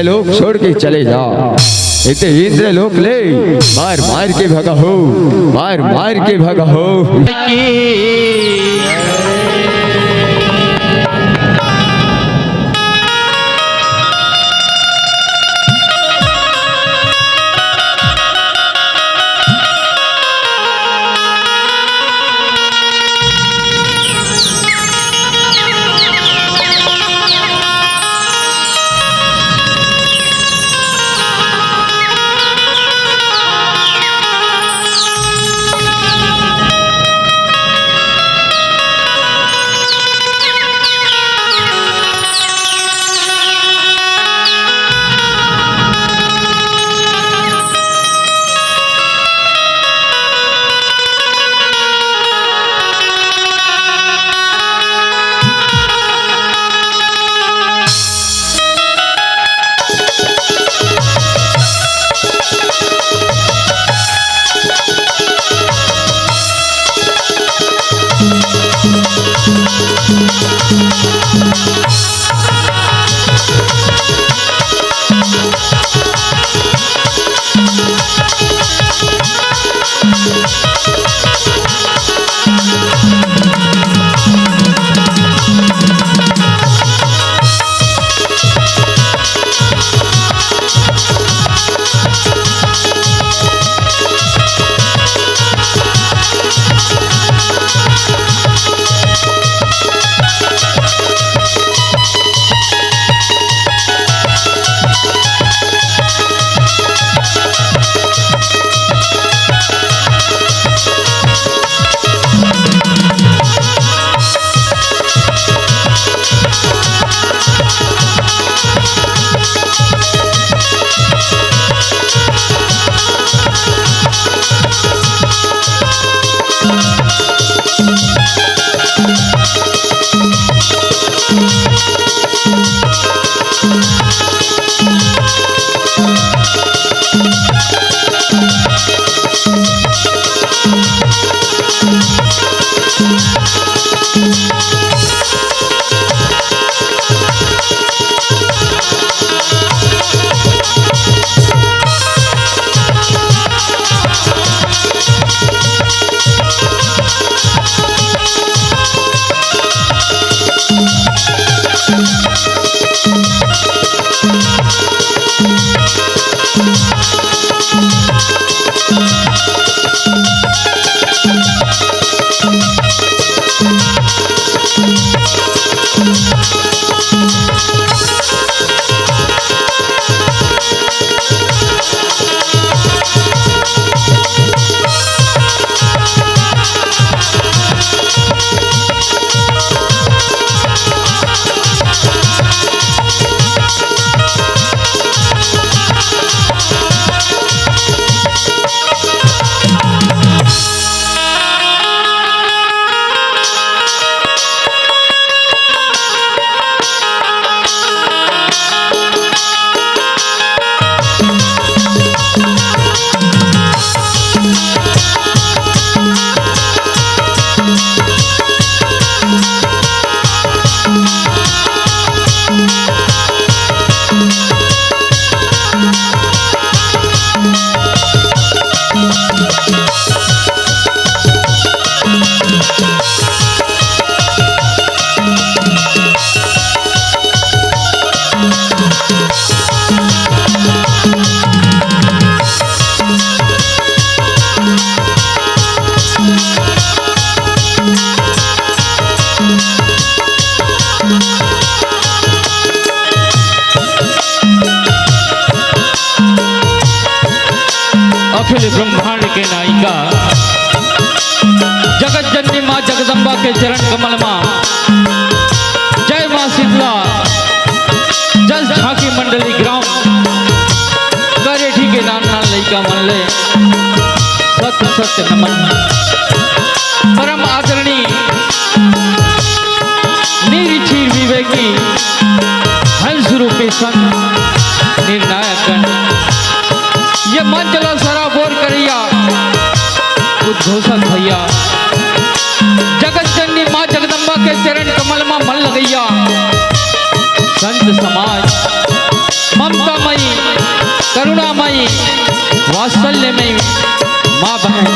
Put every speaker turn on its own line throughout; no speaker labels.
लोक छोड़ के चले जा। इते इंद्र लोक ले मार मार के भगा हो, मार मार के भगा हो।
अखिल ब्रह्मांड के नायिका जगत जननी माँ जगदम्बा के चरण कमल माँ जय माँ शीतला जल झांकी मंडली ग्राम गरेठी के नान नान लइका मन ले सत्य सत्य नमन। परम आदरणीय निरीक्षी विवेकी हंस रूपी संत निर्णायक ये मंचला सरा बोर करिया उद्घोषक भैया जगत जननी माँ जगदम्बा के चरण कमल में मन लगैया संत समाज ममता करुणामयी वात्सल्यमयी माँ बहन,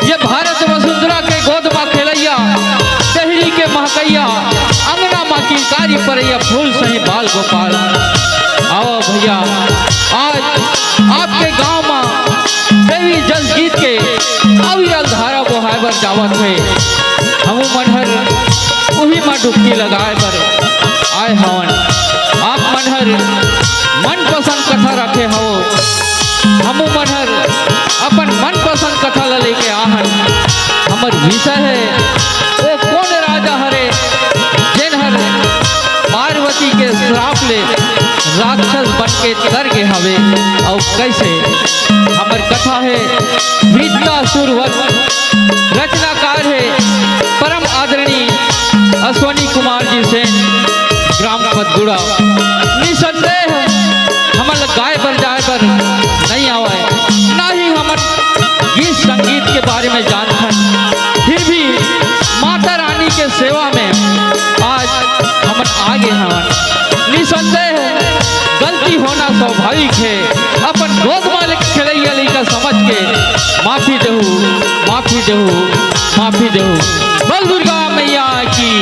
ये भारत वसुंधरा के गोद माँ खेलैया, दहरी के महकैया, अंगना माँ की कारी परैया, फूल सही बाल गोपाल। आओ भैया, आज आपके गांव में देवी जल जीत के अविरल धारा बहाय बर जावत है। हमू मनहर उही में डुबकी लगाए बर आए हवन। आप मनहर मनपसंद कथा रखे हो, हमू मनहर अपन मनपसंद कथा ला लेके आहन। हमर विषय है वो कौन राजा हरे जेन हर पार्वती के श्राप ले राक्षस बन के तर के हवे, और कैसे। हमर कथा है वृत्तासुरवध, रचनाकार है परम आदरणीय अश्वनी कुमार जी सेन, ग्राम पदगुड़ा। निसंदेह हमल गाय पर जाए पर नहीं आवे, ना ही हमन गीत संगीत के बारे में जानथन, फिर भी माता रानी के सेवा में आज हमन आगे हवन। निसंदेह गलती होना स्वाभाविक है, अपन गोद मालिक खेलैया लइका समझ के माफी देहू, माफी देहू, माफी देहू। बल दुर्गा मैया की।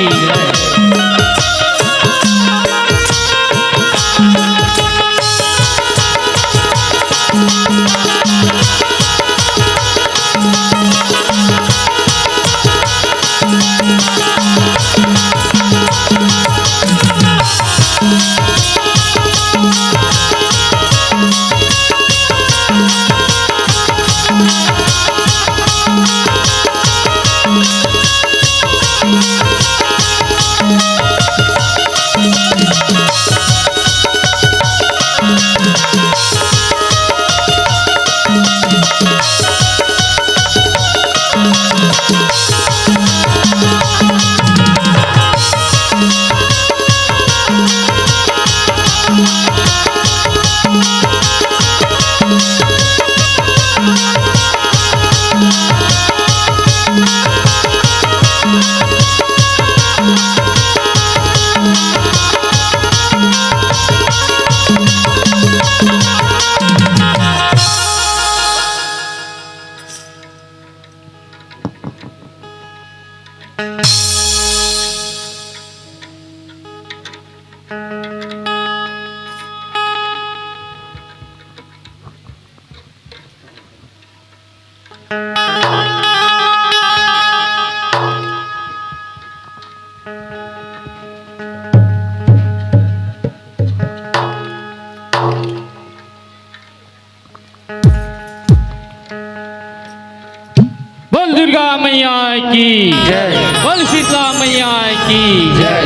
बोल दुर्गा मैया की
जय।
बोल शीतला मैया की
जय।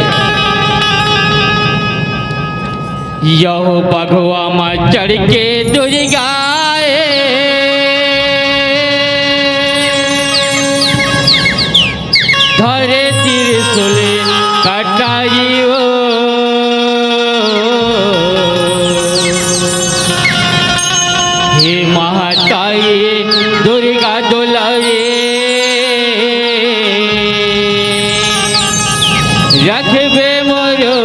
यहो बघवा में चढ़ के दुर्गाए, धरे त्रिशूल कटाइयो, हे महाताई दुर्गा दुलारी, रखबे मोरो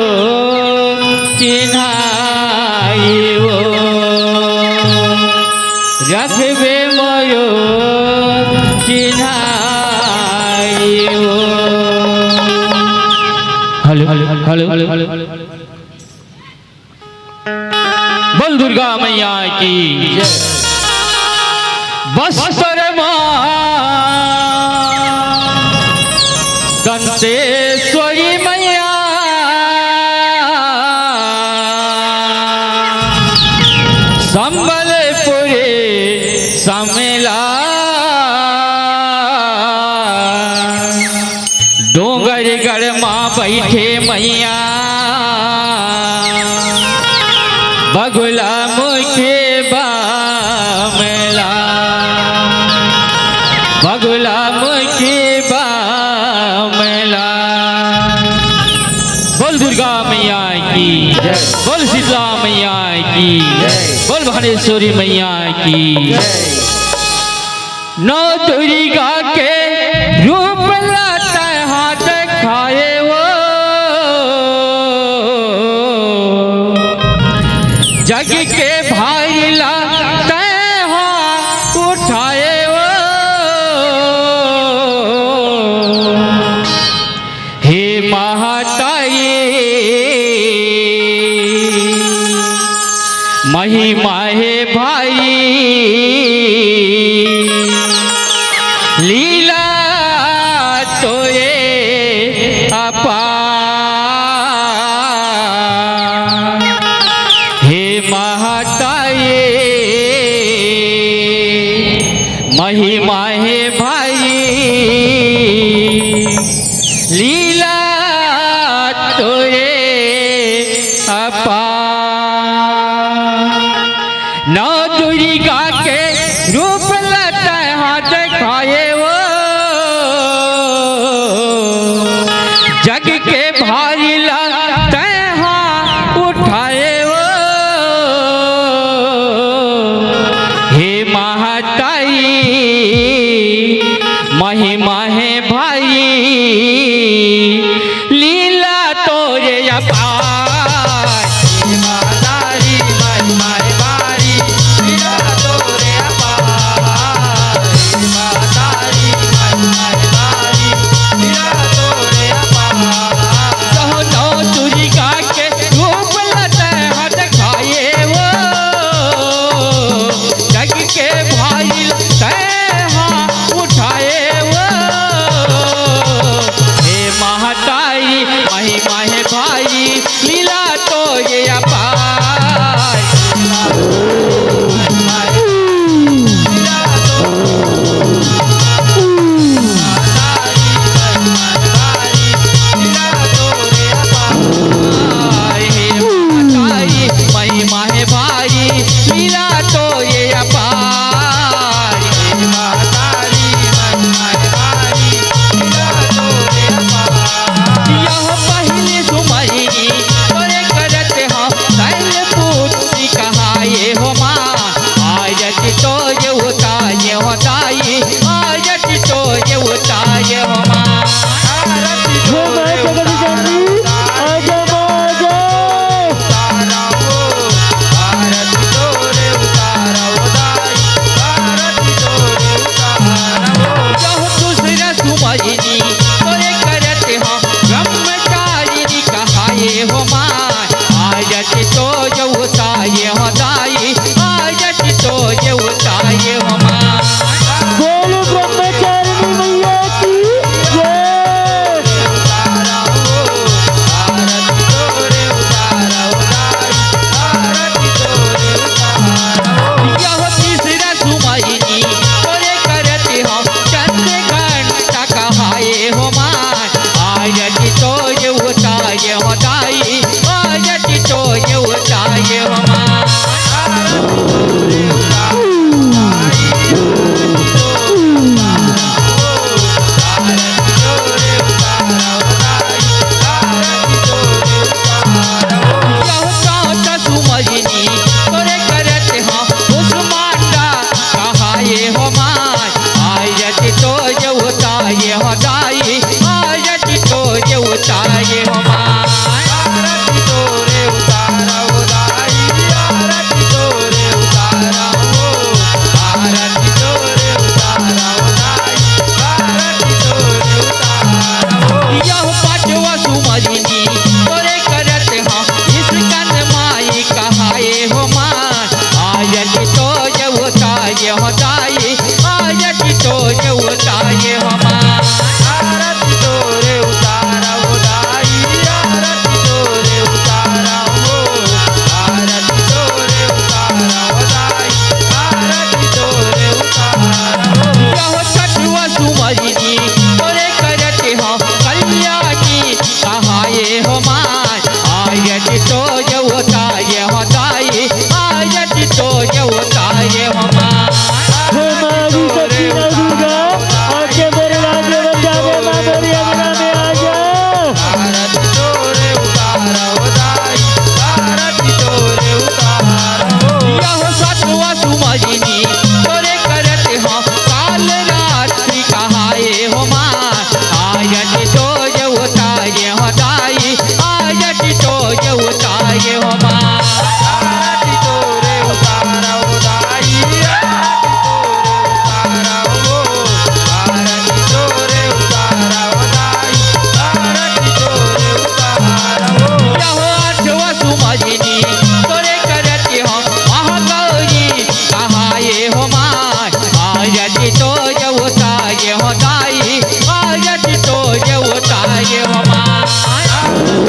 चिन्हाइयो, रखबे मोरो चिन्हाइयो। हेलो हेलो हेलो, बोल दुर्गा मैया की जय। बस्तर दंतेश्वरी मैया, संबलपुरी समेला, डोंगरगढ़ माँ बैठे मैया, बगुला मुखे बामेला, बगुला मुखे बामेला। बोल दुर्गा मैया की
जय।
बोल शीतला मैया की
जय।
बोल भानेश्वरी मैया की
जय।
नौ दुर्गा के रूप लाता हाथ खाए वो, जग के भाई महिमा है भाई लीला तो ये अपार हे महताए महिमा है भाई लीला तो ये अपार नौ दुर्गा के रूप लता हाथ खाए वो जग के भारी लगता हाथ उठाए वो हे महताई महिमा है भाई लीला तोरे अपार हे महतारी महिमा है भाई लीला तोरे अपार हे महतारी महिमा है भाई लीला तोरे अपार कहो नौ दुर्गा के रूप लता हाथ खाए वो जग के भाई हाथ उठाए वो हे महताई महिमा है भाई लीला तो ये अपार लीला तो लीला तो रे अपार हे महताई महिमा है भाई लीला तो ये अपार हे महतारी महिमा है भाई लीला तो रे अपार यह पहले सुमैनी तोरे करत हम दैल पुत्री कहाए हो माँ आयत तो ये उताये होताई आयत तो ये उताये हो माँ आरती तो ये उतारा हो आरती तो रे उतारा होताई आरती तो रे उतारा हो यह दूसरा सुमैनी तोरे करत हम ब्रह्मचारिणी कहाए हो माँ आयत तो ये उताये होताई आयत तो ये उताये हो माँ
बोलो ब्रह्मचारिणी मैया की जय।
उतारा हो आरती तो रे उतारा होताई आरती तो रे उतारा हो यह तीसरा सुमैनी तोरे करत हम चंद्रघंटा कहाए हो माँ आयत तो ये उताये होताई आयत तो ये उताये हो माँ आरती तो रे उतारा आरती तो रे उतारा होताई आरती उताये हो माँ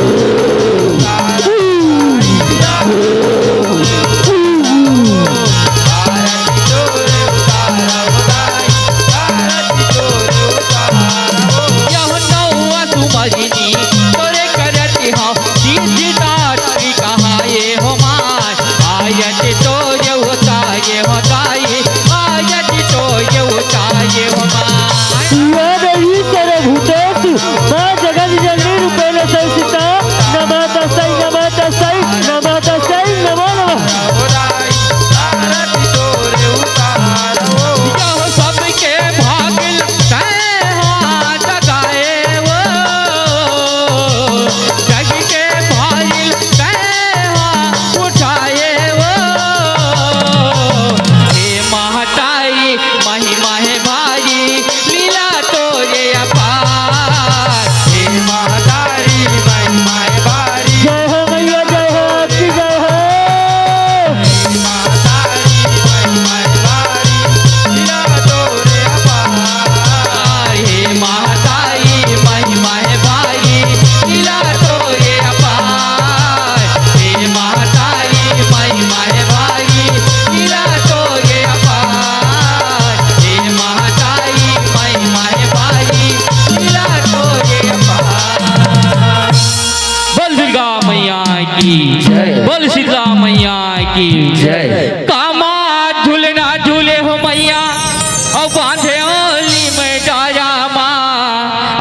यह नौआ तुम्हारी तोरे करती हो सीता कहाये हो माँ आयत तो ये उताये हो ताये आयत तो ये उताये हो माँ
नहीं तेरे भूतेश माँ जगत जननी रूपेण संस्थिता नमः तस्मै नमः तस्मै नमः तस्मै नमो नमः
यह सबके भागिल हाथ गाए वो जग के भागिल उठाए वो हे महताई महिमा है भाई लीला तो ये अपार हे महताई महिमा है भाई
जय हो मैया जय हो आपकी जय हो
हे महताई महिमा है भाई लीला तो ये अपार हे महताई महिमा है भाई लीला तो ये अपार हे महताई महिमा है भाई लीला तो ये अपार बोल दुर्गा मैया की
जय।
बोल शीतला मैया की
जय।
कामा झूलना झूले हो मैया और बांधे ओली में डाया माँ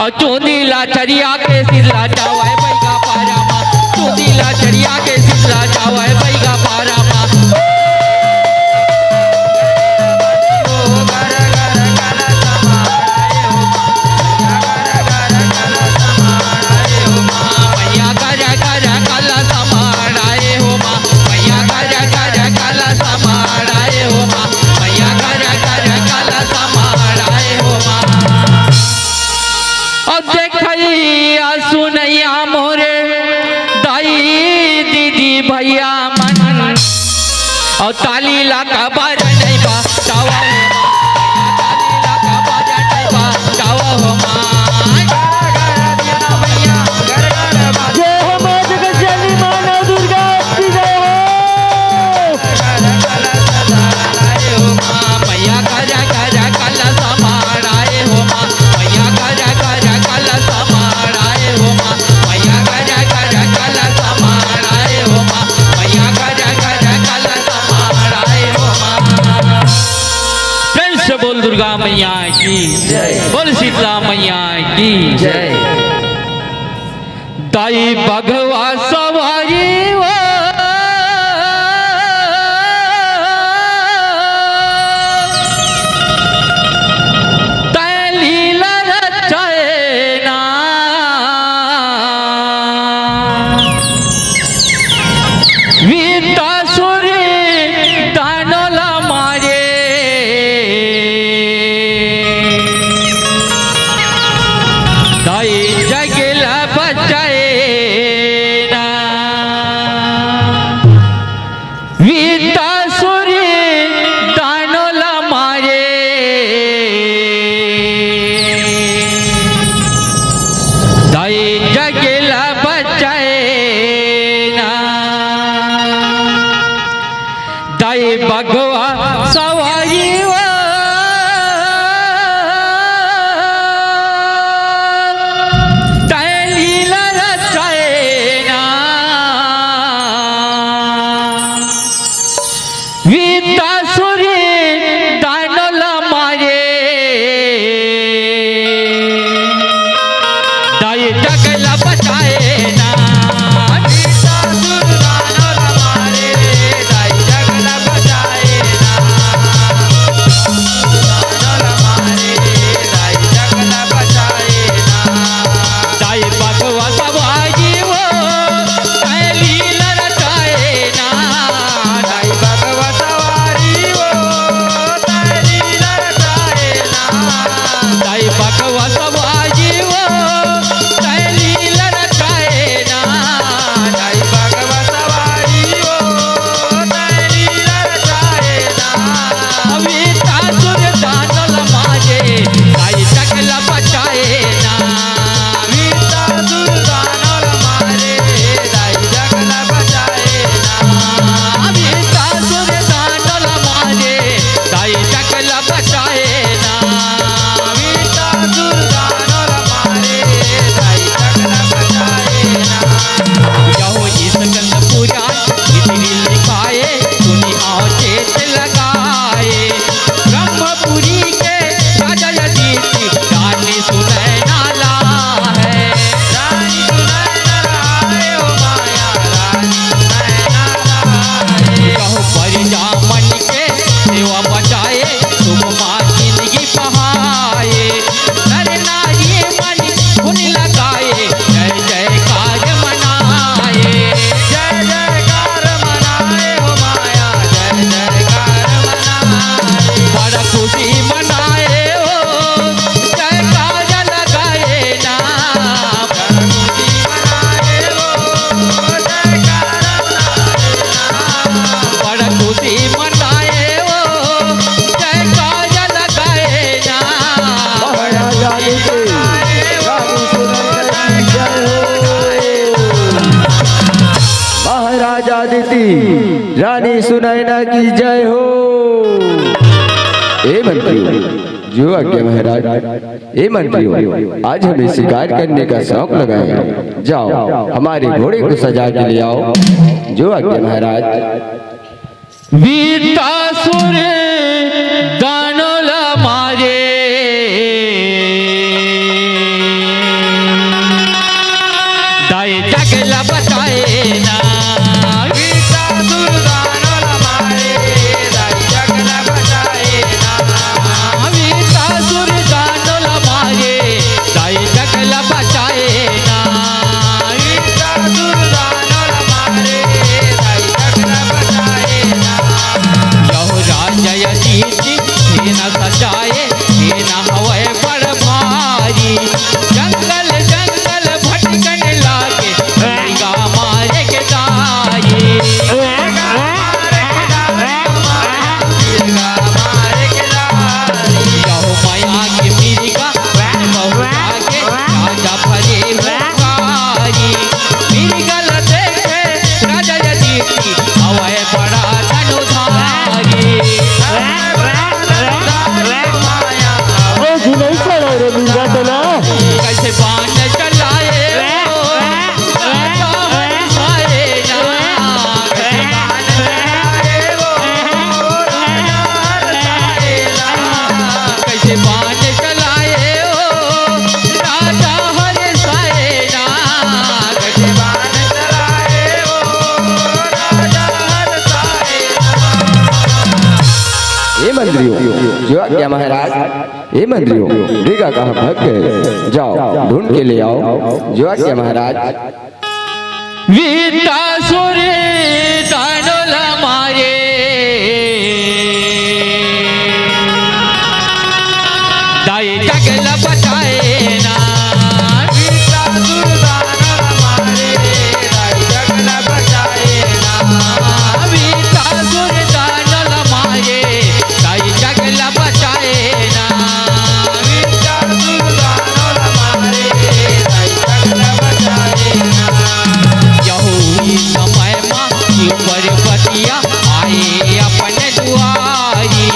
और चूंदीला चरिया के सिरला जावाए बैगा पारा माँ चूंदीला चरिया के सिरला जावाए बैगा पारा माँ मैया गरा गरा काला समाराए हो माँ मैया गरा गरा काला समाराए हो माँ मैया गरा गरा काला समाराए हो माँ अब देखैया सुनैया मोरे दाई दीदी भैया मन और ताली लाका बाजा नहीं बा तावा हो माँ ताली लाका बाजा नहीं बा तावा हो माँ
जय हो माँ जगत जननी माँ नव दुर्गा आपकी जय हो
मैया गरा गरा काला समाराए हो माँ मैया गरा गरा काला समाराए हो माँ मैया गरा गरा काला समाराए हो माँ मैया गरा गरा काला समाराए हो माँ प्रेम से बोल दुर्गा मैया की
जय।
बोल शीतला मैया की
जय।
दाई भगवा सवारी वो लीला रचाए ना वीतासुरी दानोला मारे दाई जगला बचाए ना वीतासुरी दानोला मारे दाई जगला बचाए ना दाई भगवा सवारी वो दाई लीला रचाए ना वीतासुरी दानोला मारे दाई जगला बचाए ना वीतासुर दानोला मारे दाई जगला बचाए ना दानोला मारे दाई जगला बचाए ना दाई भगवा सवारी वो दाई लीला रचाए ना दाई भगवा सवारी वो दाई लीला रचाए ना दाई भगवा सवारी वो दाई
शक्ति रानी सुनैना की जय हो। ए मंत्री जो आज्ञा महाराज। ए मंत्रियों, आज हमें शिकार करने का शौक लगा है, जाओ हमारे घोड़े को सजा के ले आओ। जो आज्ञा महाराज।
वीरतासुर दानव मारे दाए जगला बचाए ना। वीरतासुर दानव मारे दाए जगला बचाए ना। वीरतासुर दानव मारे दाए जगला बचाए ना। वीरतासुर दानव मारे दाए जगला बचाए ना। जय जीती सेना सजाए सेना हवे बड़ भारी। जंगल जंगल भटकन लागे मृगा मारे के दाई। मृगा मारे के दाई। जाओ माया के मृगा बहु आगे राजा भरे हुकारी। मृगल देखे राजा जीती हवे बड़ा धनुधारी।
नहीं चला रे मीरा चला
कैसे बाण चलाए कैसे बाण चलाए राजा हरे सायना। कैसे बाण चलाए राजा हरे सायना।
ए मंत्रियों जो आज्ञा महाराज। ए मंत्रियों, मृगा कहाँ भाग गए, जाओ ढूंढ के ले आओ। जो आज्ञा महाराज।
वीरतासुर दानव मारे दाए जगला बचाए ना। वीरतासुर दानव मारे दाए जगला बचाए ना। वीरतासुर दानव मारे दाए जगला बचाए ना। वीरतासुर दानव मारे दाए जगला बचाए ना। यहूदी समय माँ शिव पर्वतिया आए अपने दुआरी।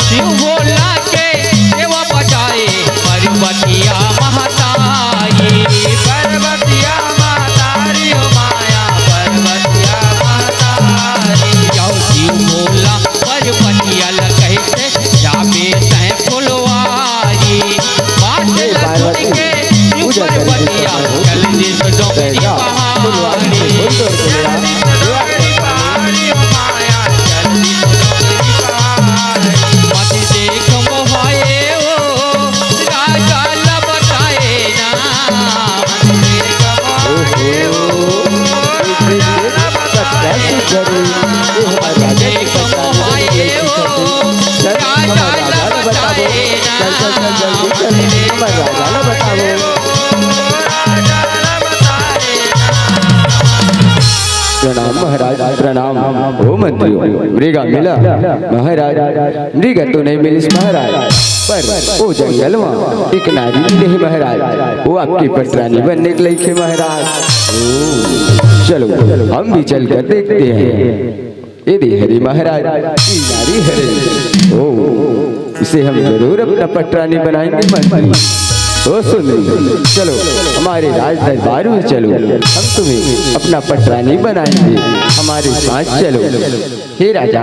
शिव भोला के सेवा बचाए पर्वतिया महतारी। पर्वतिया महतारी हो माया पर्वतिया महतारी। जाओ शिव भोला पर्वतिया कहते जाबे तय फुलवारी। बात लुट के शिव पर्वतिया चल दिस डोंगरी पहाड़ी। मत देख मोहाए ओ राजा लबटाए ना। मत देख मोहाए ओ राजा लबटाए ना। मत देख मोहाए ओ राजा लबटाए ना। मत देख मोहाए ओ राजा लबटाए ना।
प्रणाम महाराज प्रणाम। ओ मंत्रियों, मृगा मिला महाराज। मृगा तो नहीं मिली महाराज, पर वो जंगल में एक नारी मिली है महाराज। वो आपकी पटरानी बनने के लिए थे महाराज। चलो हम भी चल कर देखते हैं। ये हरी महाराज ये नारी हरे। ओ इसे हम जरूर अपना पटरानी बनाएंगे मंत्री। ओ सुन चलो हमारे राज दरबार में चलो, हम तुम्हें अपना पटरानी बनाएंगे। हमारे साथ चलो। हे राजा,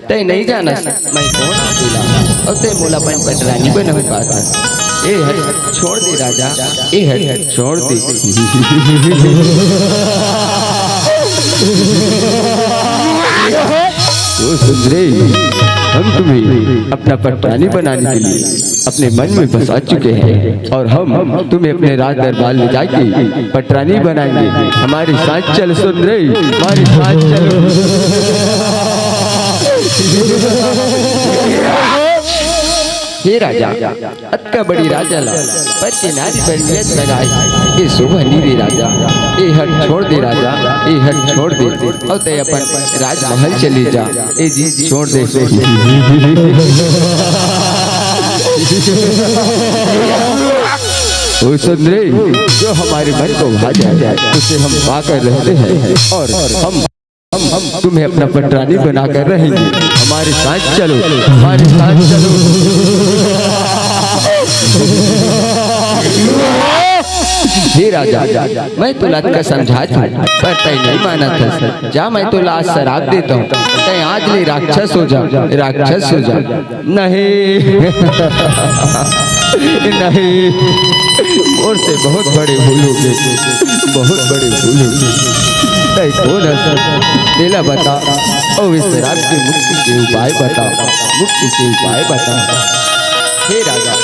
तय नहीं जाना मैं कौन अकेला और तय मोला पन पटरानी बना पाता। ए हट छोड़ दे राजा, ए हट छोड़ दे। ओ सुंदरी, हम तुम्हें अपना पटरानी बनाने के लिए अपने मन में बसा चुके हैं और हम तुम्हें अपने राज दरबार ले जाके पटरानी बनाएंगे। हमारे साथ चल सुंदरी, हमारे साथ चलो। हे राजा, अत्का बड़ी राजा ला पर के नारी पर नियत लगाए। ये शोभा नीरे राजा, ये हट छोड़ दे राजा, ये हट छोड़ दे और ते अपन राजमहल चले जा। ये जी छोड़ दे। ओ सुंदरी, जो हमारे मन को भा जाए उसे हम पाकर रहते हैं और हम तुम्हें अपना पटरानी बनाकर रहेंगे। हमारे साथ चलो, हमारे साथ चलो। हे राजा, मैं तो लात का समझा था, पर तय नहीं माना था। जा, मैं तो लाश शराब देता हूँ, तय आज ले राक्षस हो जा, राक्षस हो जा। नहीं नहीं, और से बहुत बड़े भूल हो गए, बहुत बड़े भूल हो गए। तय कौन है? लीला बता, और इस शराब की मुक्ति के उपाय बता, मुक्ति के उपाय बता। हे राजा,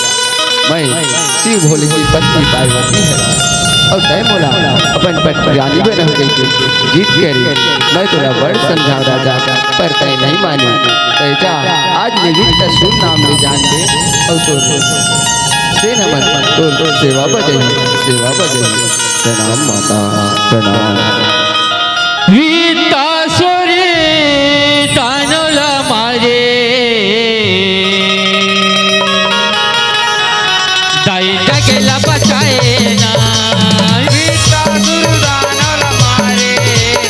मैं शिव भोले की पत्नी पार्वती है, और तय मोला अपन पटरानी बना गई जीत करी। मैं तुरा बड़ समझा राजा, पर तय नहीं मानी। तय जा, आज ले वित्त सुन नाम ले जान दे, और तो से नमन तो सेवा बजाई, सेवा बजाई। प्रणाम माता, प्रणाम।
वीतासुरी तानुल मारे दाई जगला बचाए ना। वीतासुर तानुल मारे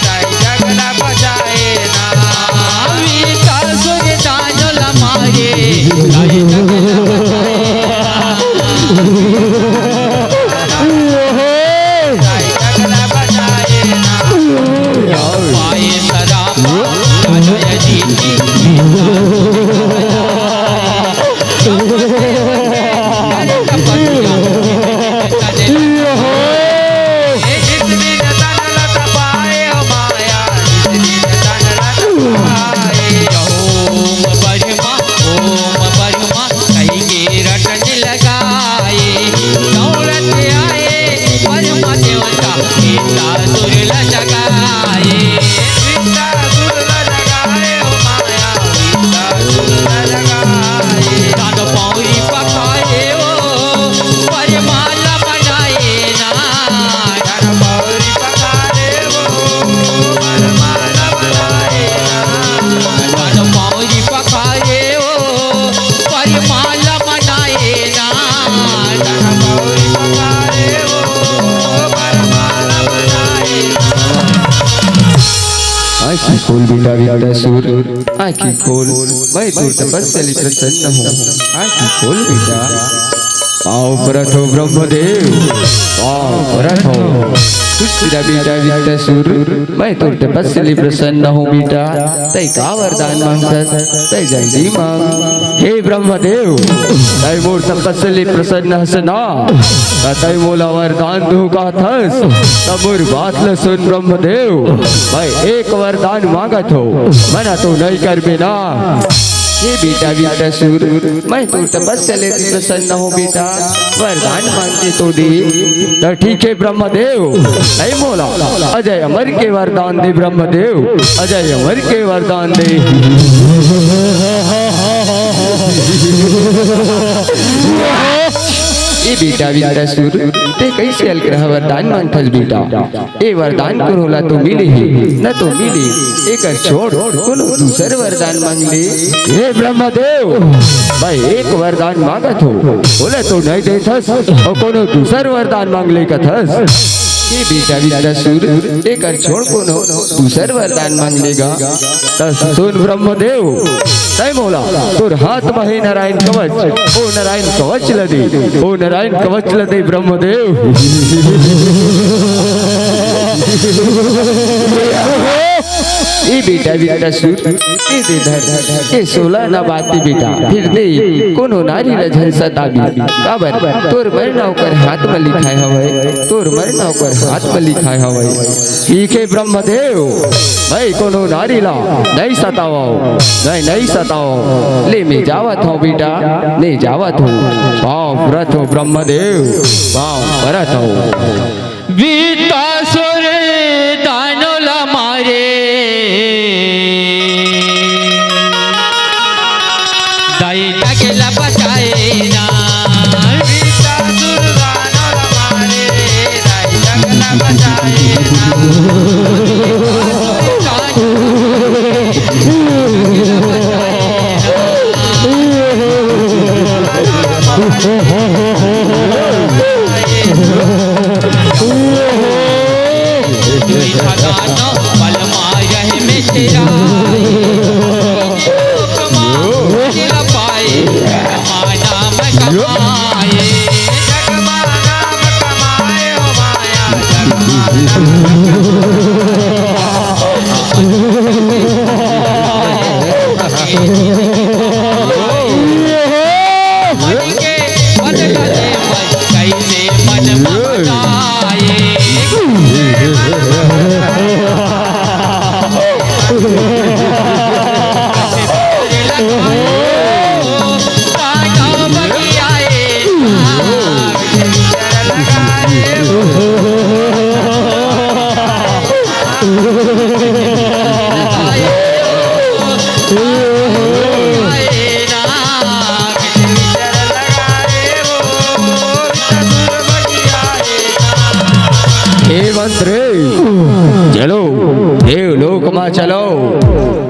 दाई जगला बचाए ना। वीतासुर तानुल मारे दाई जगला बचाए
खोल बेटा वीतासुर, आँखी खोल, मैं तो तपस्या प्रसन्न हूँ। आँखी खोल बेटा। आओ परत हो ब्रह्मदेव, आओ परत हो। तेरा बेटा वीतासुर, मैं तो तपस्या प्रसन्न हूँ बेटा। तय का वरदान मांगता, तय जल्दी मांग। हे ब्रह्मदेव, तय मोर तपस्या प्रसन्न हसना, तय मोला वरदान दो का थस। तब मोर बात ल सुन ब्रह्मदेव, मैं एक वरदान मांगत हो, मना तो नहीं कर बिना। ये बेटा वीतासुर, मैं तो तपस्या लेती प्रसन्न हूँ बेटा। वरदान मांगते तो दे। तो ठीक है ब्रह्मदेव, नहीं मोला अजय अमर के वरदान दे ब्रह्मदेव, अजय अमर के वरदान दे। ये बेटा वीतासुर, ते कैसे अलग्रह वरदान मांगथस बेटा। ये वरदान को होला तो मिले ही, न तो मिले एक छोड़ कोनो दूसर वरदान मांग ले। हे ब्रह्मदेव, भाई एक वरदान मांगत हो, बोले तो नहीं देथस, और कोनो दूसर वरदान मांग ले कथस। ये बेटा वीतासुर, एक छोड़ कोनो दूसर वरदान मांग लेगा। तब सुन ब्रह्मदेव, तय मोला तोर हाथ में नारायण कवच, ओ नारायण कवच लदे, ओ नारायण कवच लदे ब्रह्मदेव। ये बेटा वीतासुर, ये दे धर, ये 16 ना बाती बेटा, फिर दे कोनो नारी लझन सताबी। काबर तोर मरना ओकर हाथ में लिखाए हवे, तोर मरना ओकर हाथ में लिखाए हवे। ठीक है ब्रह्मदेव, भाई कोनो नारी ला नहीं सताओ, नहीं सताओ। ले मैं जावत हूँ बेटा, ले जावत हूँ। पाँव व्रत हो ब्रह्मदेव, पाँव व्रत हो।
वीतासुर तानुल मारे दाई जगला बचाए ना। वीतासुर तानुल मारे दाई जगला बचाए
हे मंत्री चलो देवलोक में चलो,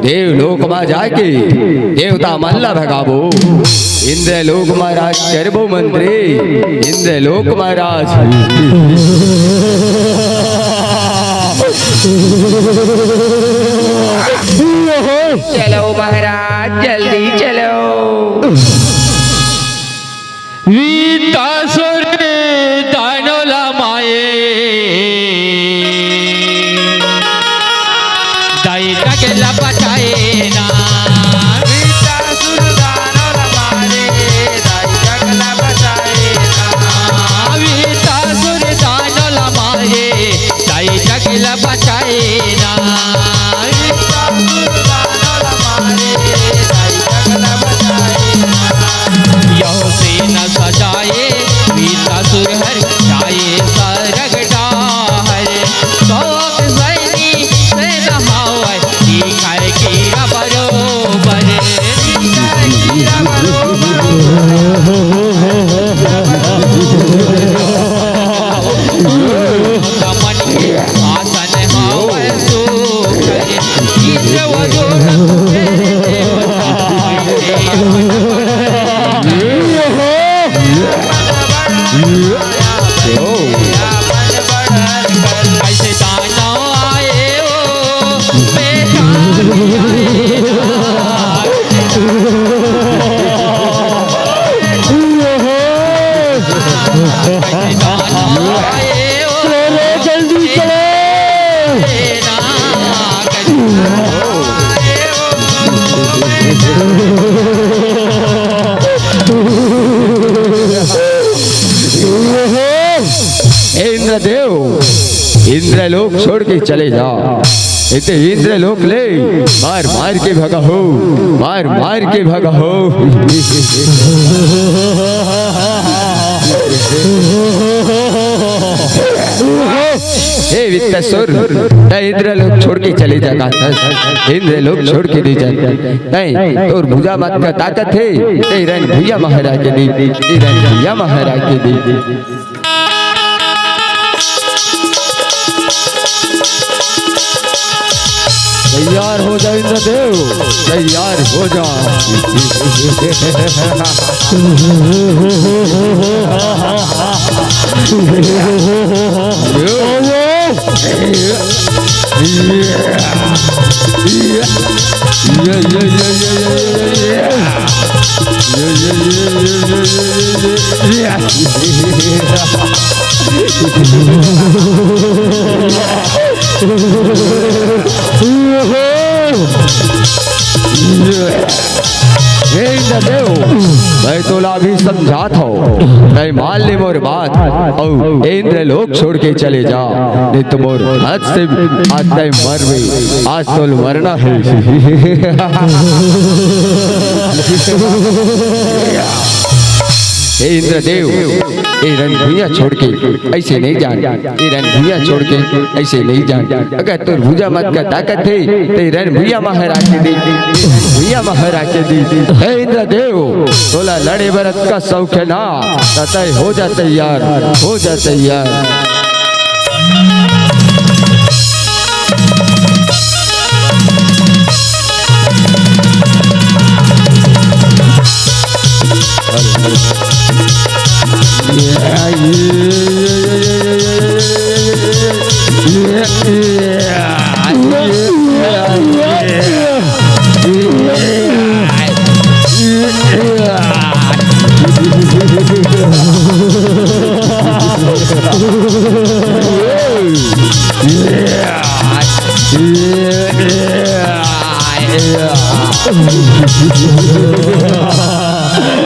देवलोक में जाके देवता मल्ला भगावो, इंद्रलोक में राज करबो मंत्री, इंद्रलोक में राज।
चलो महाराज जल्दी चलो।
वीतासुर दानोला माये दाई टकेला बचाए ना।
वीतासुर दानव मारे दाई टकला बचाए ना।
वीतासुर दानोला माये दाई टकेला बचाए ना।
वीतासुर दानव मारे दाई टकला बचाए ना।
यह से न सजाए वीतासुर हर जाए सरग डाहर। शोक सैनी से नहावे दिखाए कीरा बरोबर। दमन के आसन हावे सुख इंद्र वजोर कैसे दानव आए हो बेटा। कैसे दानव आए हो
जल्दी चलो।
बेटा। कैसे
इंद्रदेव इंद्रलोक छोड़ के चले जा, इते इंद्रलोक ले मार मार के भगा हो, मार मार के भगा हो। हे वित्तसुर इंद्रलोक छोड़ के चले जा, इंद्रलोक छोड़ के नहीं जा नहीं और भुजा मत का ताकत है तेरा भैया महाराज के दी, तेरा भैया महाराज के दी। तैयार हो जा इंद्रदेव, तैयार हो जा। मैं तोला भी समझात हो, मैं मान ले मोर बात और इंद्रलोक छोड़ के चले जा, नहीं तो मोर हाथ से आज तय मर गई, आज तो मरना है। हे इंद्रदेव ये रणभूया छोड़ के ऐसे नहीं जान, ये रणभूया छोड़ के ऐसे नहीं जान। अगर तो भुजा मत का ताकत है तो रणभूया महाराज के दी, भूया महाराज के दी। हे इंद्रदेव तोला लड़े भरत का शौक है ना, तय हो जा तैयार, हो जा तैयार।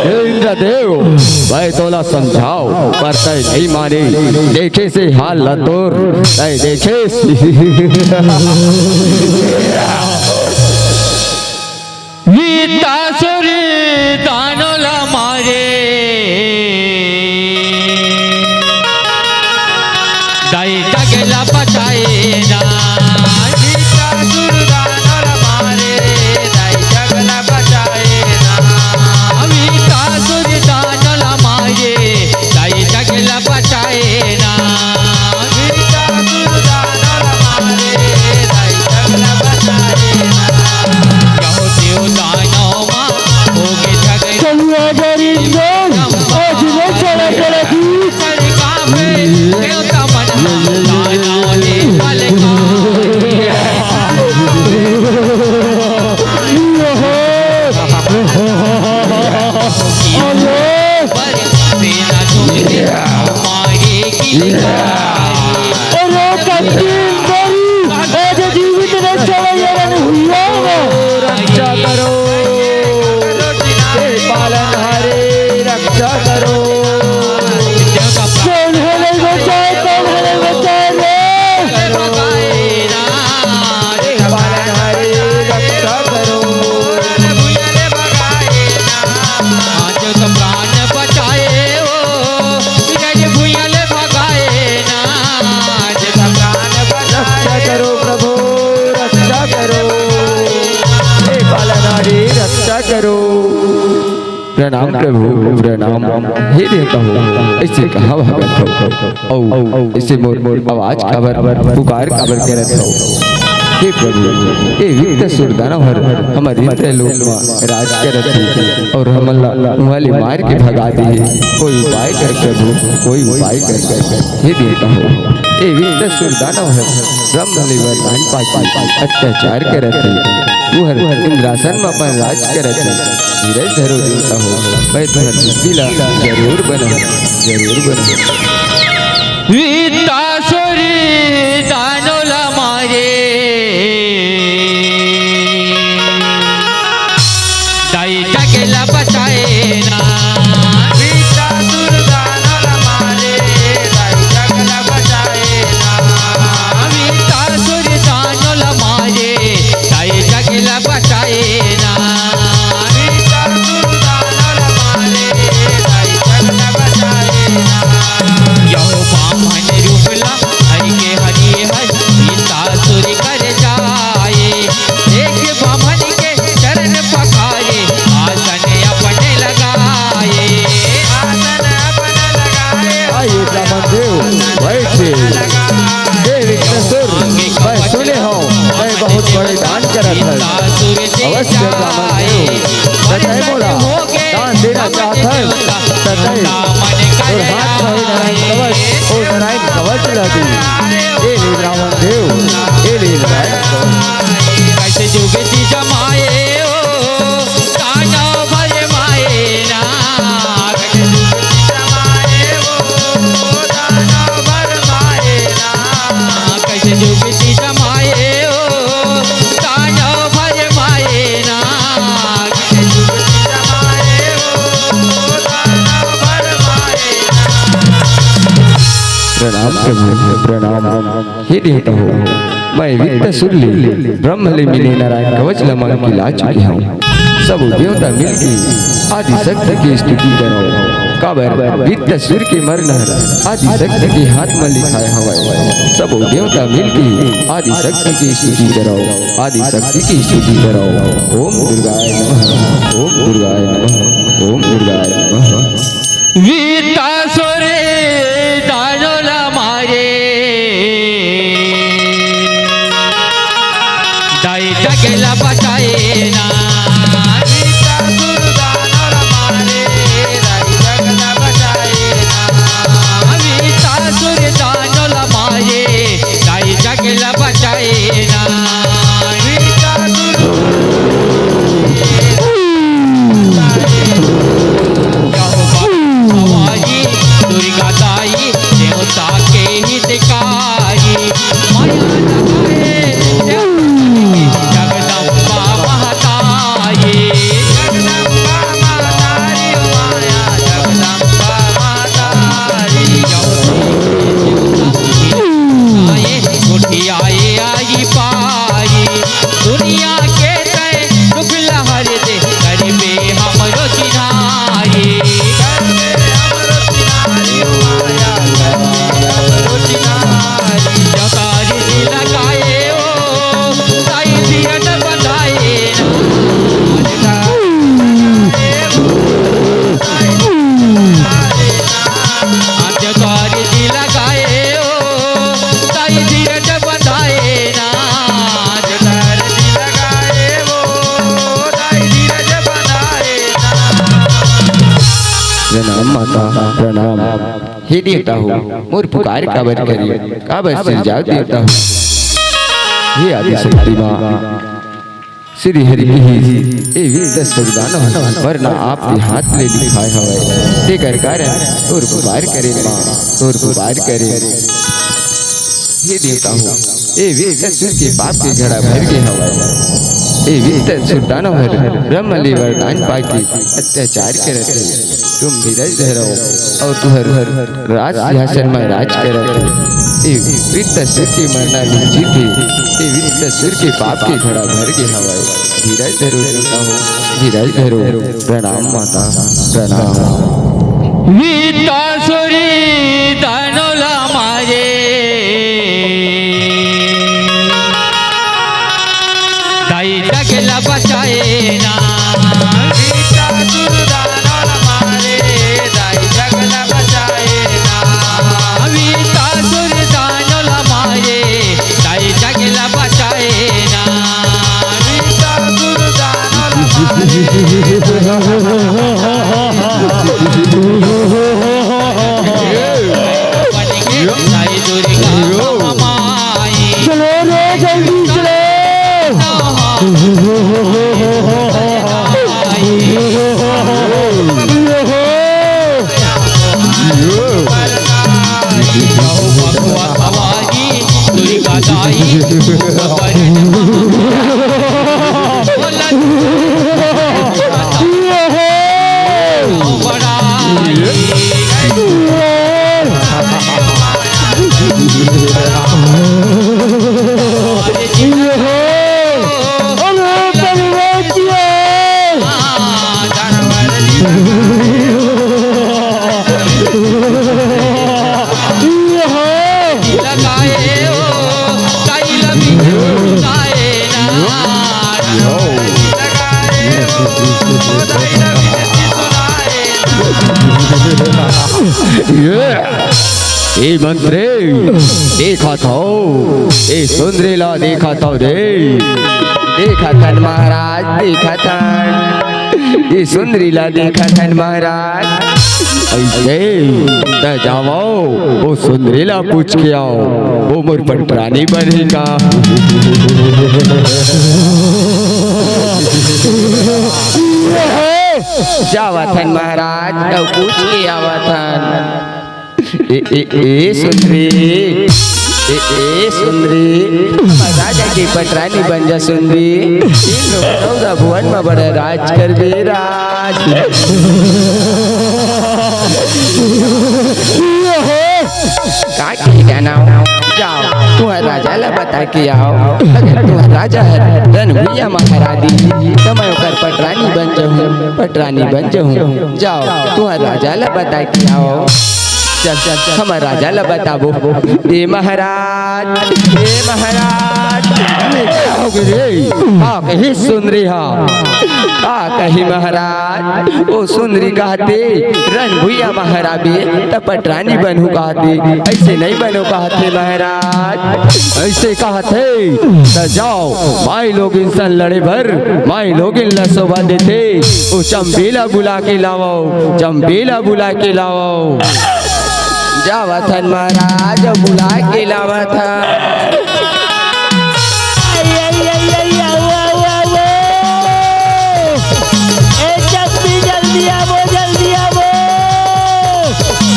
इंद्रदेव भाई तोला समझाओ पर तय नहीं माने, देखे से हाल लतोर तय देखे
वीतासुर दानोला मारे दाई टकेला बचाए ना।
वीतासुर दानव मारे दाई टकला बचाए ना।
वीतासुर दानोला मारे दाई टकेला बचाए ना।
वीतासुर
शक्ति मेरी आज जीवित रक्षा हुआ
रक्षा करो हे पालनहारे रक्षा करो
कौन है रे बचाए रे
हे पालनहारे रक्षा करो
प्राण बचाए हो भूयल भगाए ना प्राण
रक्षा करो प्रभु रक्षा करो हे पालनहारे रक्षा करो प्रणाम प्रभु प्रणाम हे देवता हो इससे कहा भगत हो औ इससे मोर आवाज खबर पुकार खबर करत हो हे प्रभु हे विक्त सुरदानवर हमारे इंद्र लोक में राज करत है और हमला वाली मार के भगा दी कोई उपाय कर प्रभु कोई उपाय कर हे देवता हो हे विक्त सुरदानवर ब्रह्मले वरदान पाके अत्याचार करत है तुहर इंद्रासन में अपन राज करत है धीरज धरो देवता हो मैं तुम्हार दिला जरूर बनो
वित्तासुरी दानोला मारे दाई जगेला बचाए ना वित्तासुर दानोला मारे दाई जगेला बचाए ना वित्तासुर दानोला मारे दाई जगेला बचाए ना वित्तासुर दानोला मारे दाई जगेला बचाए ना यहो बामन रूपला हरि के हरि हर सीतासुर कर जाए एक बामन के चरण पखारे आसन अपने लगाए
आइए ब्राह्मण देव बैठिए हे विघ्नेश्वर मैं सुने हो मैं बहुत बड़े दान करत है अवश्य ब्राह्मण देव सच्चाई बोला दान देना चाहता है सच्चाई और हाथ में नारायण कवच और नारायण कवच लगी हे ब्राह्मण देव हे नारायण कवच
कैसे जुगती जमाए हो काना भर माए ना कैसे जुगती जमाए हो काना भर माए ना कैसे जुगती जमाए हो काना भर माए ना कैसे जुगती जमाए हो काना भर माए
प्रणाम प्रभु प्रणाम हे देवता हो मैं वित्त सुरली ब्रह्मले मिले नारायण कवच लमन की ला चुकी हूँ सब देवता मिलके आदि शक्ति की स्तुति करो काबर वित्त सुर के मरना आदि शक्ति के हाथ में लिखाए हवा सब देवता मिलके आदि शक्ति की स्तुति करो आदि शक्ति की स्तुति करो ओम दुर्गाय नमः ओम दुर्गाय नमः ओम दुर्गाय नमः
वित्तासुरे दानोला मारे दाई जगेला बचाए ना वित्तासुर दानोला मारे दाई जगेला बचाए ना वित्तासुर दानोला मारे दाई जगेला बचाए ना दुर्गा दाई देवता के हितकारी माया लगाए जगदम्बा महतारी जगदम्बा महतारी माया जगदम्बा महतारी आए गुठियाए आई पाई दुनिया के तय दुख लहर दे गरीबे हमरो चिन्हाई
प्रणाम माता प्रणाम हे देवता हो मोर पुकार काबर करिए काबर सिर जाग देवता हो हे आदि शक्ति माँ श्री हरि की ए विद सुरदान वरना आपके हाथ ले लिखाए हवे ते कर कारण तोर पुकार करे माँ तोर पुकार करे हे देवता हो ए वित्तसुर के पाप के घड़ा भर के हवा ए वित्तसुर दानव ब्रह्मली वरदान पाके अत्याचार करते तुम धीरज धरो और तुहर राज सिंहासन में राज करते ए वित्तसुर के मरना जीते ए वित्तसुर के पाप के घड़ा भर के हवा धीरज धरो देवता हो धीरज धरो प्रणाम माता प्रणाम
वित्तासुरी दानवला मारे ताई जगला बचाए ना वित्तासुर दानवला मारे ताई जगला बचाए ना वित्तासुर दानवला मारे ताई जगला बचाए ना वित्तासुर साई दुर्गा माई
चलो रे जल्दी चलो
दुर्गा दाई
ए मंत्री देखा था ए सुंदरीला देखा था रे देखा था महाराज देखा था ये सुंदरीला देखा था महाराज ऐसे न जाओ वो सुंदरीला पूछ के आओ वो मोर पटरानी बनेगा जावा था महाराज तो पूछ के आवा था ए सुंदरी ए सुंदरी राजा की पटरानी बन जा सुंदरी 14 भुवन में बड़ा राज कर दे राज का नाम जाओ तुम्हारा राजा ला बता के आओ अगर तुम्हारा राजा है रणभैया महारानी तो मैं ओकर पटरानी बन जाऊँ पटरानी बन जाऊँ जाओ तुम्हारा राजा ला बता के आओ चल चल चल हमारा राजा ला बताबो ए महाराज हो गए हाँ कही सुंदरी हाँ कही महाराज वो सुंदरी कहते रणभैया महारानी तो पटरानी बनू कहते ऐसे नहीं बनो कहते महाराज ऐसे कहते तो जाओ माई लोग इंसान लड़े भर माई लोग इन शोभा देते वो चंपेला बुला के लाओ चंपेला बुला के लाओ जावा था महाराज बुला के लावा था
जल्दी आवो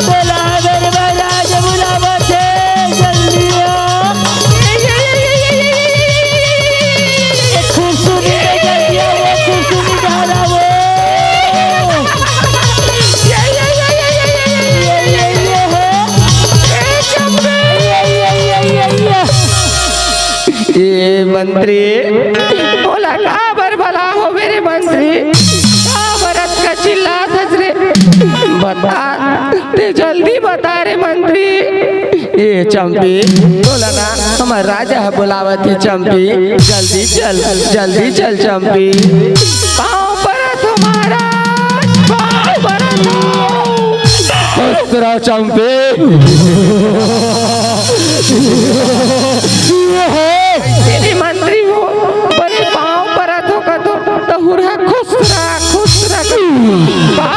बोला अगर महाराज बुलावा थे जल्दी खुशुनी जल्दी आवो खुशुनी घर आवो
ये मंत्री बोला का बर भला हो मेरे मंत्री का बरत का चिल्ला रे बता ते जल्दी बता रे मंत्री ये चंपी बोला ना हमारा राजा है बुलावत है चंपी जल्दी चल चंपी पाँव पर तुम्हारा पाँव पर दूसरा चंपी तेरे मंत्री हो बड़े पाँव पर का तो हुरा खुसरा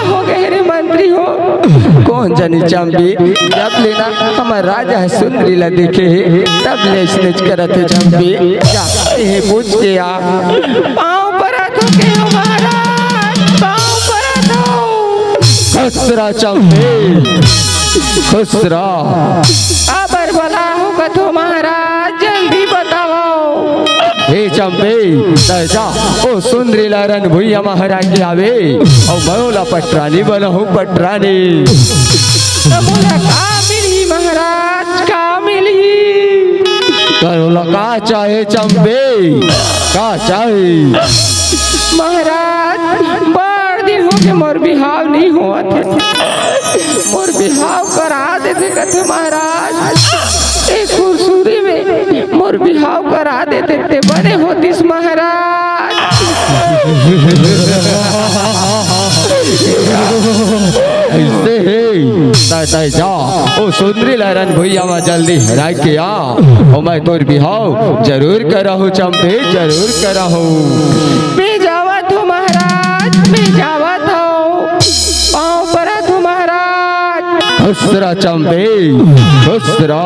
हो गए रे मंत्री हो कौन जानी चंपी जब लेना हमारा राजा है सुंदरी ला देखे तब ले स्नेच करत है चंपी जाते पूछ के आ पाँव पर के हमारा पाँव पर खुसरा चंपी खुसरा अबर भला होगा तुम्हारा जा ओ सुंदरी लारन भुइया महाराज के आवे और मयोला पटरानी बनहु पटरानी।
बोला का मिली महाराज का मिली।
करोला का चाहे चंपे का चाहे
महाराज बड़ दिन हो गए मोर बिहाव नहीं हुआ थे, मोर बिहाव करा देते कथे महाराज। एक खुरसुरी में मोर बिहाव करा देते ते बने होतीस महाराज।
ऐसे है जा ओ सुंदरी लारन भुइया में जल्दी हरा के आ और मैं तोर बिहाव जरूर करहु चंपे जरूर करहु।
मैं जावत हो महाराज, मैं जावत हो, पाँव परत हो महाराज।
खुसरा चंपे खुसरा।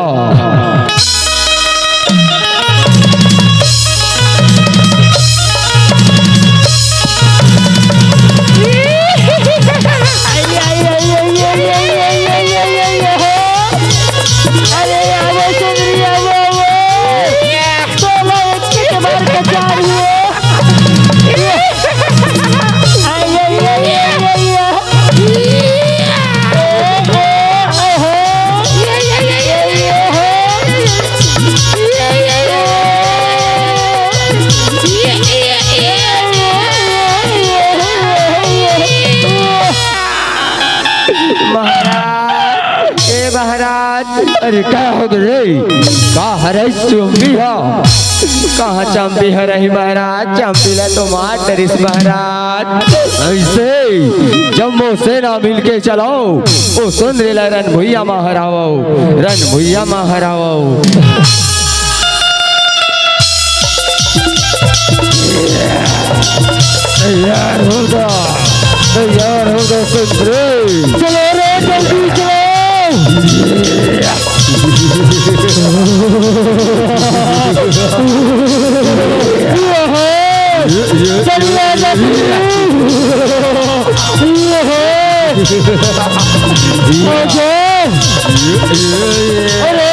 अरे क्या हो गए का हरे चुम्बी हो कहाँ चंपी है रही महाराज। चंपी ला तो मार डरिस महाराज। ऐसे जम्मू से ना मिल के चलो ओ सुंदरी ला रन भुइया मा हरावो रन भुइया मा हरावो। तैयार होगा सुंदरी।
चलो रे जल्दी चलो। अरे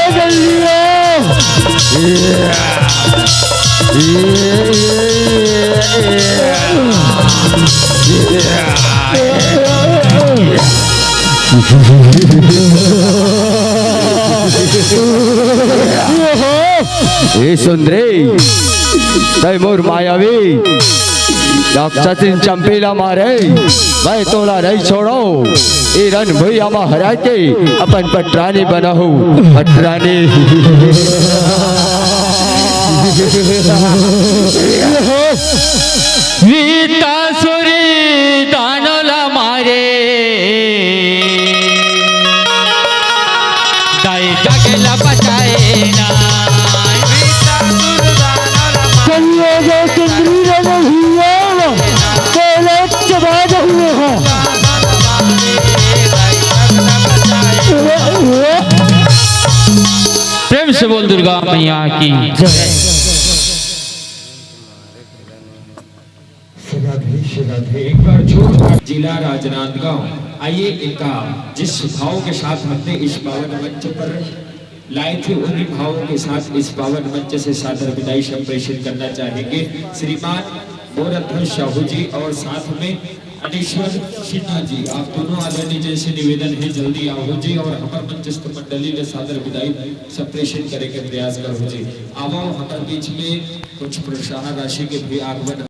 ए सुंदरी तय मोर मायावी राक्षसिन चंपीला मारे मैं तोला नहीं छोड़ो। ए रन भुइया मा हरा के अपन पटरानी बनहु पटरानी।
वीतासुरी दानोला मारे दाई जगला बचाए ना।
चलिए जो सुंदरी रन भुइया पहले चबा हुए हैं।
प्रेम से बोल दुर्गा मैया की जय।
एक बार छोड़ जिला राजनांदगांव आइए इनका जिस भाव के साथ हमने इस पावन मंच पर लाए थे उन्हीं भावों के साथ इस पावन मंच से सादर विदाई संप्रेषित करना चाहेंगे श्रीमान गोरखनाथ साहू जी और साथ में अनीश्वर सिन्हा जी। आप दोनों आदरणीय जैसे निवेदन है जल्दी आओ जी और हमारे मंचस्थ मंडली ने सादर विदाई संप्रेषित करे के प्रयास करो जी। आओ हमारे बीच में कुछ प्रोत्साहन राशि के भी आगमन